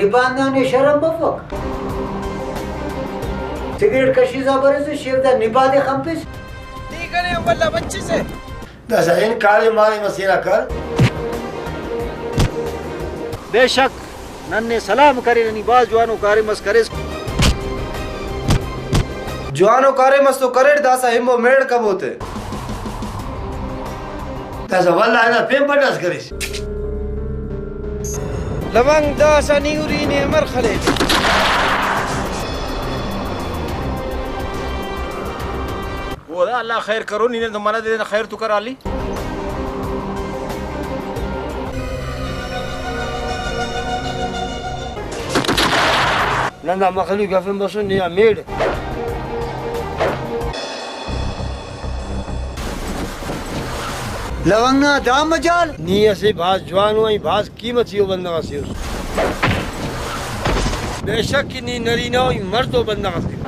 निबांदा ने शर्म बफक सिगरेट कशी जाबरे से शेवदा निबादे खंपिस दी करे वल्ला बच्चे से दस इन काले मारे मसीना कर बेशक नन्ने सलाम करे नी बाज जवानो कारे मस करे जवानो कारे मस तो करे दासा हिम्बो मेड़ कब होते दस वल्ला ना पे बडस करिस लवंग दासा नीउरी ने मर खले वो अल्लाह खैर करो नी ने तो मना दे खैर तू कर आली नंदा मखलूक गफन बसो निया मेड लवंगना दाम मजाल नी ऐसे भास जवान हुई भास कीमत यो बंदा से बेशक की नी नरी ना हुई मर तो बंदा से